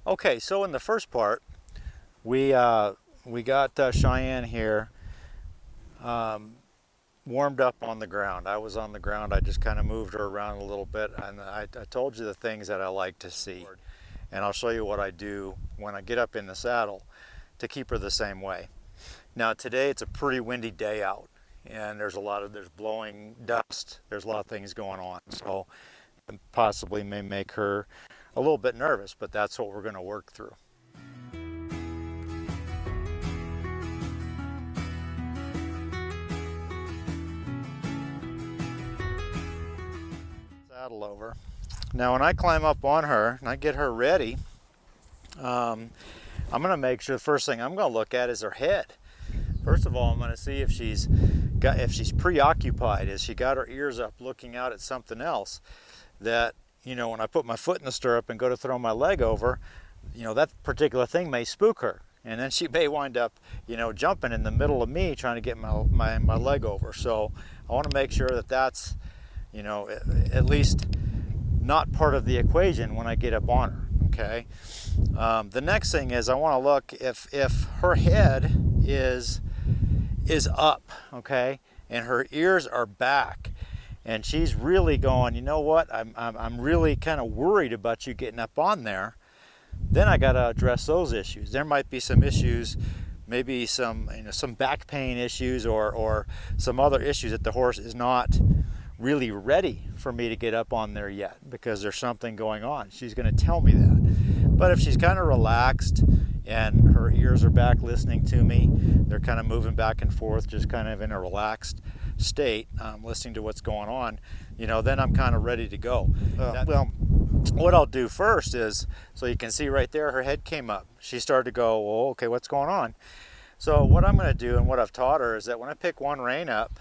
Okay, so in the first part, we got Cheyenne here warmed up on the ground. I was on the ground. I just kind of moved her around a little bit, and I told you the things that I like to see, and I'll show you what I do when I get up in the saddle to keep her the same way. Now today it's a pretty windy day out, and there's blowing dust. There's a lot of things going on, so it possibly may make her a little bit nervous, but that's what we're going to work through. Saddle over. Now when I climb up on her and I get her ready, I'm going to make sure the first thing I'm going to look at is her head. First of all, I'm going to see if she's preoccupied. Has she got her ears up looking out at something else? That, you know, when I put my foot in the stirrup and go to throw my leg over, you know, that particular thing may spook her. And then she may wind up, you know, jumping in the middle of me trying to get my leg over. So I want to make sure that that's, you know, at least not part of the equation when I get up on her, okay? The next thing is I want to look if her head is up, okay, and her ears are back, and she's really going, you know what, I'm really kind of worried about you getting up on there, then I got to address those issues. There might be some issues, maybe some back pain issues or some other issues that the horse is not really ready for me to get up on there yet because there's something going on. She's going to tell me that. But if she's kind of relaxed and her ears are back listening to me, they're kind of moving back and forth, just kind of in a relaxed state, listening to what's going on, you know, then I'm kind of ready to go. Well, what I'll do first is, so you can see right there, her head came up. She started to go, well, okay, what's going on? So what I'm going to do and what I've taught her is that when I pick one rein up,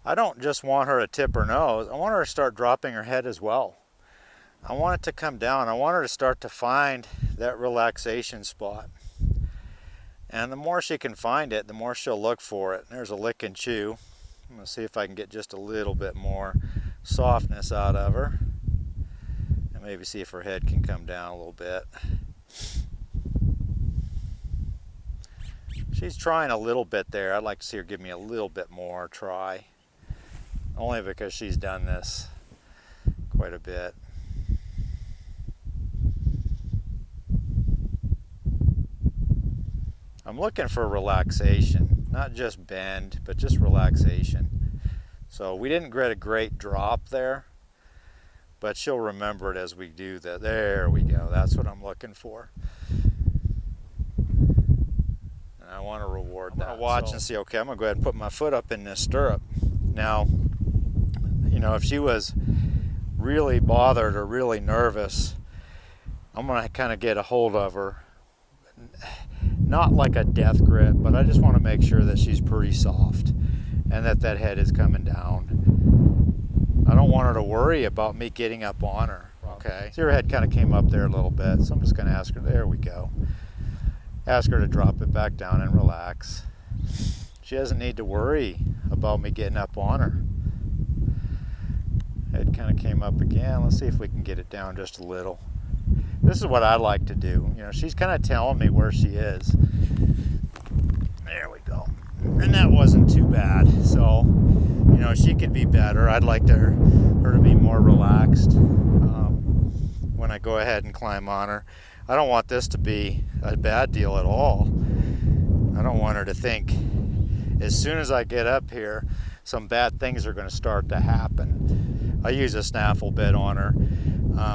I don't just want her to tip her nose. I want her to start dropping her head as well. I want it to come down. I want her to start to find that relaxation spot. And the more she can find it, the more she'll look for it. There's a lick and chew. I'm going to see if I can get just a little bit more softness out of her. And maybe see if her head can come down a little bit. She's trying a little bit there. I'd like to see her give me a little bit more try. Only because she's done this quite a bit. I'm looking for relaxation, not just bend, but just relaxation. So we didn't get a great drop there, but she'll remember it as we do that. There we go. That's what I'm looking for. And I want to reward that. I'm going to watch and see, okay, I'm going to go ahead and put my foot up in this stirrup. Now, you know, if she was really bothered or really nervous, I'm going to kind of get a hold of her. Not like a death grip, but I just want to make sure that she's pretty soft and that head is coming down. I don't want her to worry about me getting up on her, okay? See, her head kind of came up there a little bit, so I'm just going to ask her, there we go. Ask her to drop it back down and relax. She doesn't need to worry about me getting up on her. Head kind of came up again. Let's see if we can get it down just a little. This is what I like to do. You know, she's kind of telling me where she is. There we go. And that wasn't too bad. So, you know, she could be better. I'd like her to be more relaxed when I go ahead and climb on her. I don't want this to be a bad deal at all. I don't want her to think as soon as I get up here, some bad things are going to start to happen. I use a snaffle bit on her.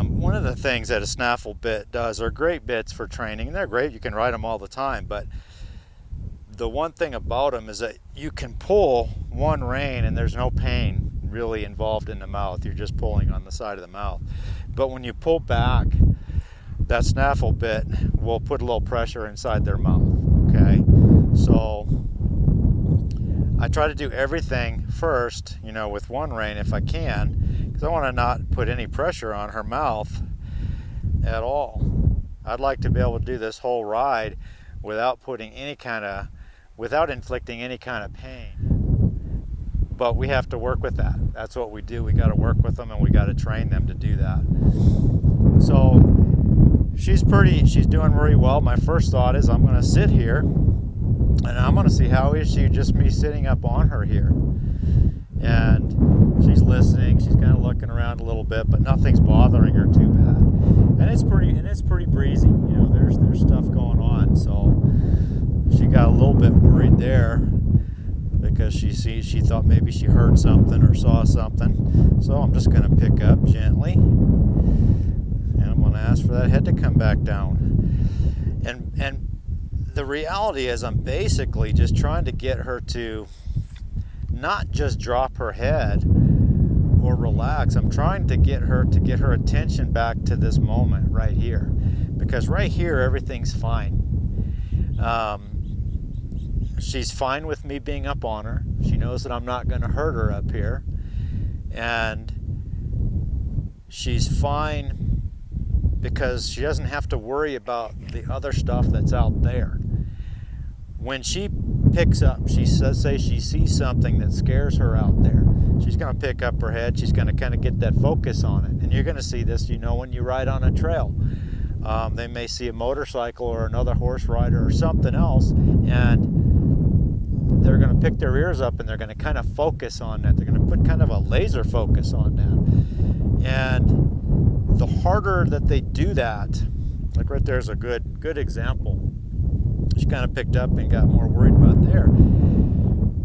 One of the things that a snaffle bit does are great bits for training, and they're great. You can ride them all the time, but the one thing about them is that you can pull one rein and there's no pain really involved in the mouth. You're just pulling on the side of the mouth. But when you pull back, that snaffle bit will put a little pressure inside their mouth, okay? So I try to do everything first, you know, with one rein if I can, because I want to not put any pressure on her mouth at all. I'd like to be able to do this whole ride without inflicting any kind of pain. But we have to work with that. That's what we do. We got to work with them and we got to train them to do that. So she's she's doing very well. My first thought is I'm going to sit here and I'm going to see how is she just me sitting up on her here. And she's listening, she's kind of looking around a little bit, but nothing's bothering her too bad. And it's pretty breezy, you know, there's stuff going on. So she got a little bit worried there because she thought maybe she heard something or saw something. So I'm just going to pick up gently, and I'm going to ask for that head to come back down. And the reality is I'm basically just trying to get her to not just drop her head or relax. I'm trying to get her attention back to this moment right here, because right here everything's fine. She's fine with me being up on her. She knows that I'm not going to hurt her up here, and she's fine because she doesn't have to worry about the other stuff that's out there. When she picks up, she says, say she sees something that scares her out there, she's going to pick up her head. She's going to kind of get that focus on it. And you're going to see this, you know, when you ride on a trail. They may see a motorcycle or another horse rider or something else, and they're going to pick their ears up and they're going to kind of focus on that. They're going to put kind of a laser focus on that. And the harder that they do that, like right there's a good example. She kind of picked up and got more worried about there.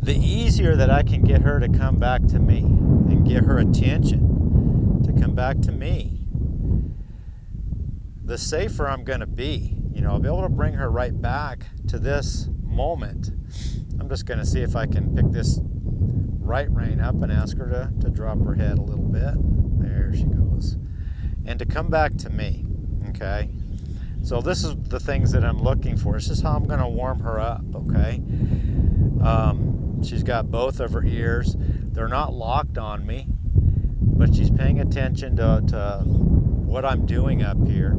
The easier that I can get her to come back to me and get her attention to come back to me, the safer I'm going to be. You know, I'll be able to bring her right back to this moment. I'm just going to see if I can pick this right rein up and ask her to drop her head a little bit. There she goes. And to come back to me, okay? So this is the things that I'm looking for. This is how I'm going to warm her up, okay? She's got both of her ears. They're not locked on me, but she's paying attention to what I'm doing up here.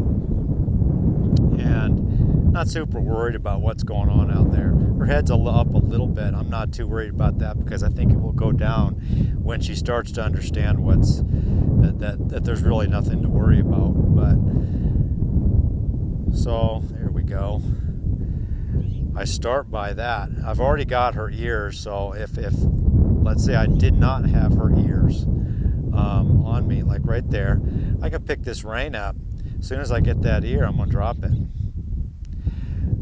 And not super worried about what's going on out there. Her head's up a little bit. I'm not too worried about that because I think it will go down when she starts to understand that there's really nothing to worry about. But so there we go. I start by that. I've already got her ears, so if let's say I did not have her ears on me, like right there, I can pick this rein up. As soon as I get that ear, I'm going to drop it.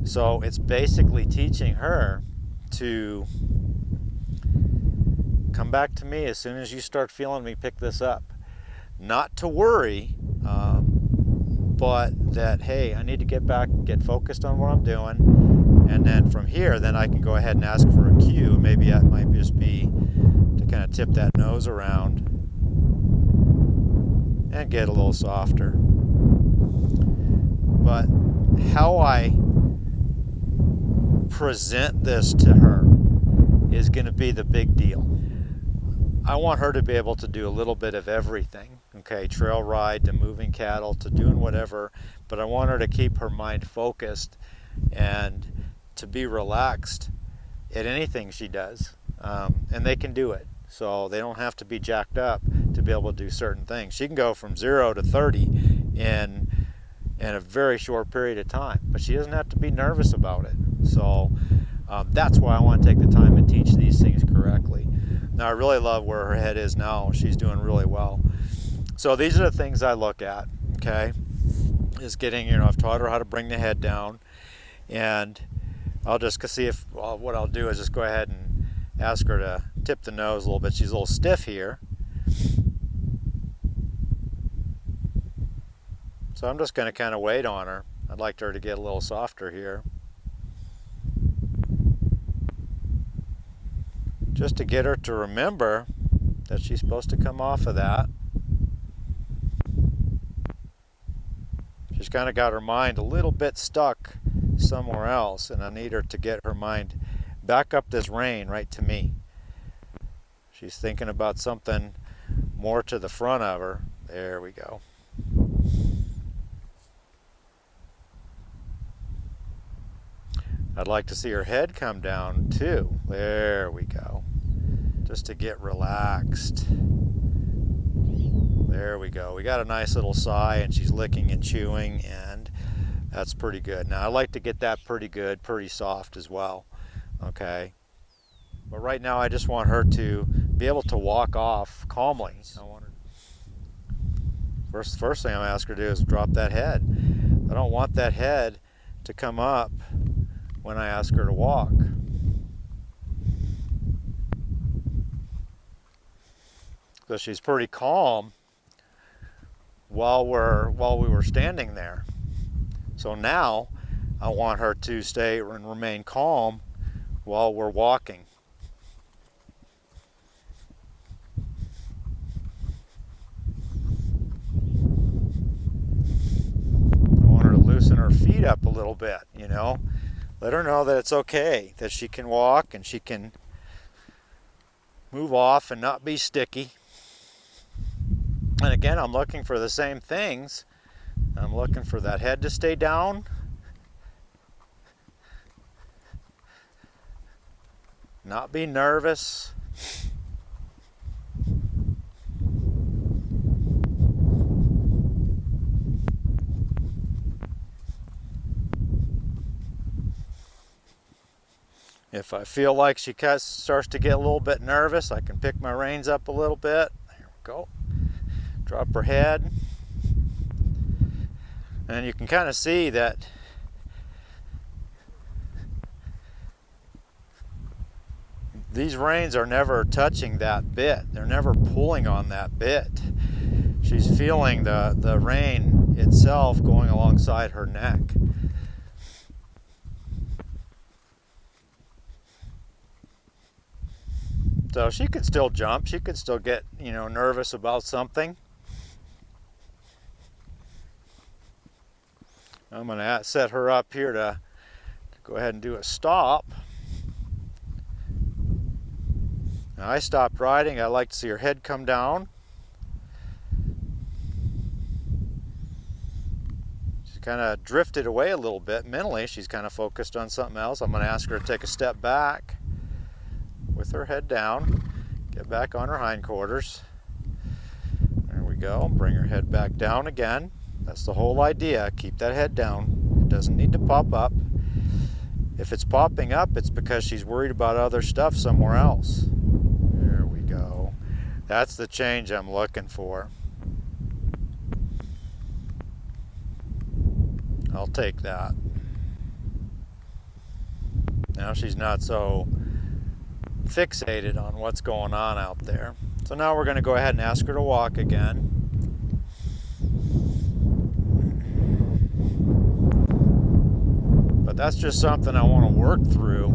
So it's basically teaching her to come back to me as soon as you start feeling me pick this up. Not to worry, but that, hey, I need to get back, get focused on what I'm doing. And then from here, then I can go ahead and ask for a cue. Maybe that might just be to kind of tip that nose around and get a little softer. But how I present this to her is going to be the big deal. I want her to be able to do a little bit of everything, okay, trail ride to moving cattle to doing whatever, but I want her to keep her mind focused and to be relaxed at anything she does, and they can do it. So they don't have to be jacked up to be able to do certain things. She can go from 0 to 30 in a very short period of time, but she doesn't have to be nervous about it. So that's why I want to take the time and teach these things correctly. Now I really love where her head is now. She's doing really well. So these are the things I look at, okay, is getting, you know, I've taught her how to bring the head down, and I'll just see if, what I'll do is just go ahead and ask her to tip the nose a little bit. She's a little stiff here. So I'm just going to kind of wait on her. I'd like her to get a little softer here. Just to get her to remember that she's supposed to come off of that. She's kind of got her mind a little bit stuck somewhere else, and I need her to get her mind back up this rein right to me. She's thinking about something more to the front of her. There we go. I'd like to see her head come down too. There we go. Just to get relaxed. There we go. We got a nice little sigh, and she's licking and chewing, and That's pretty good. Now I like to get that pretty good, pretty soft as well. Okay. But right now I just want her to be able to walk off calmly. First thing I'm gonna ask her to do is drop that head. I don't want that head to come up when I ask her to walk. So she's pretty calm while we were standing there. So now I want her to stay and remain calm while we're walking. I want her to loosen her feet up a little bit, you know. Let her know that it's okay, that she can walk and she can move off and not be sticky. And again, I'm looking for the same things. I'm looking for that head to stay down. Not be nervous. If I feel like she starts to get a little bit nervous, I can pick my reins up a little bit. There we go. Drop her head. And you can kind of see that these reins are never touching that bit. They're never pulling on that bit. She's feeling the rein itself going alongside her neck. So she could still jump. She could still get, nervous about something. I'm going to set her up here to go ahead and do a stop. Now I stopped riding. I like to see her head come down. She's kind of drifted away a little bit mentally. She's kind of focused on something else. I'm going to ask her to take a step back with her head down. Get back on her hindquarters. There we go. Bring her head back down again. That's the whole idea. Keep that head down. It doesn't need to pop up. If it's popping up, it's because she's worried about other stuff somewhere else. There we go. That's the change I'm looking for. I'll take that. Now she's not so fixated on what's going on out there. So now we're going to go ahead and ask her to walk again. But that's just something I want to work through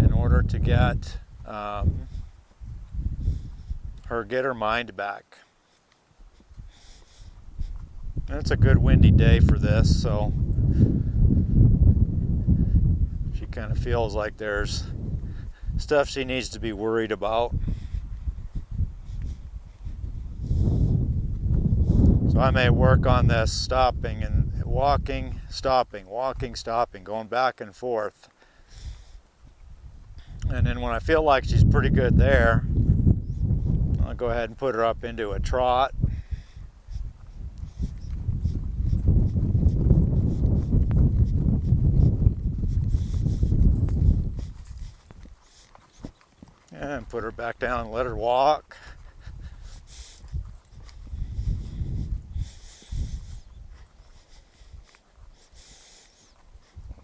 in order to get her mind back. And it's a good windy day for this, so she kind of feels like there's stuff she needs to be worried about. So I may work on this stopping and walking, stopping, going back and forth. And then when I feel like she's pretty good there, I'll go ahead and put her up into a trot. And put her back down and let her walk.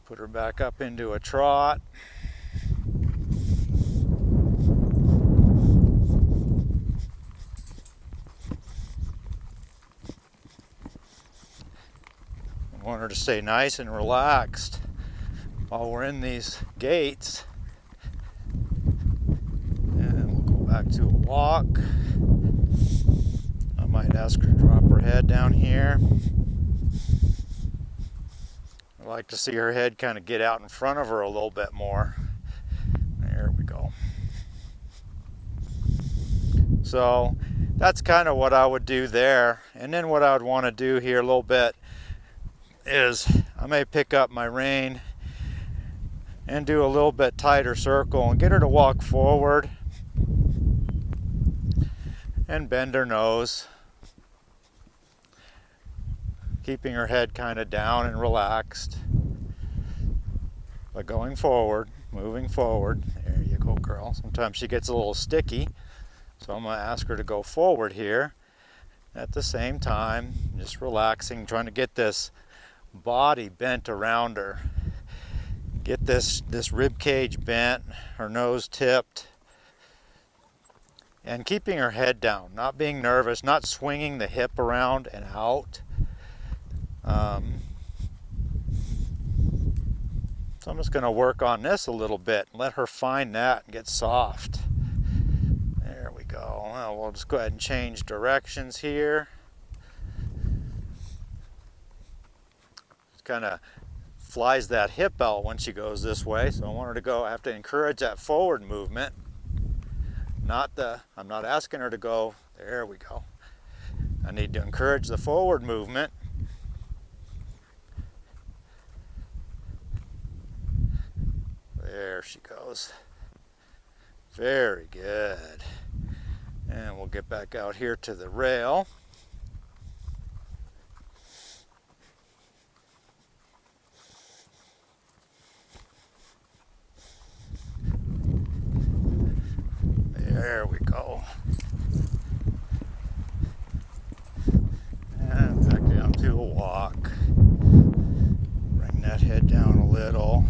Put her back up into a trot. I want her to stay nice and relaxed while we're in these gaits. And we'll go back to a walk. I might ask her to drop her head down here. I like to see her head kind of get out in front of her a little bit more. There we go. So that's kind of what I would do there. And then what I would want to do here a little bit is I may pick up my rein and do a little bit tighter circle and get her to walk forward and bend her nose. keeping her head kind of down and relaxed, but going forward, moving forward. There you go, girl. Sometimes she gets a little sticky, so I'm going to ask her to go forward here. At the same time, just relaxing, trying to get this body bent around her. Get this rib cage bent, her nose tipped, and keeping her head down, not being nervous, not swinging the hip around and out. So I'm just going to work on this a little bit and let her find that and get soft. There we go. Well, we'll just go ahead and change directions here. Just kind of flies that hip out when she goes this way, so I want her to go. I have to encourage that forward movement. I'm not asking her to go. There we go. I need to encourage the forward movement. There she goes. Very good. And we'll get back out here to the rail. There we go. And back down to a walk. Bring that head down a little.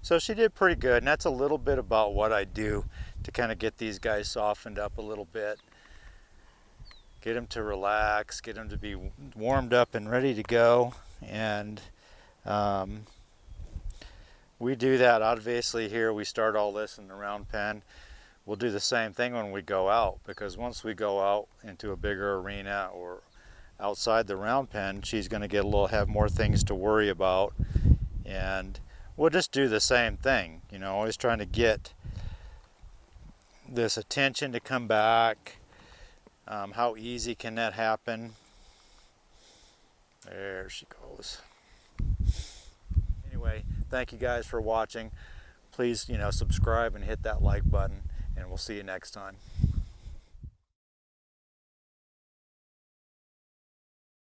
So she did pretty good, and that's a little bit about what I do to kind of get these guys softened up a little bit. Get them to relax, get them to be warmed up and ready to go. And we do that. Obviously here we start all this in the round pen. We'll do the same thing when we go out, because once we go out into a bigger arena or outside the round pen, she's going to have more things to worry about. And we'll just do the same thing, you know, always trying to get this attention to come back. How easy can that happen? There she goes. Anyway, thank you guys for watching. Please, subscribe and hit that like button, and we'll see you next time.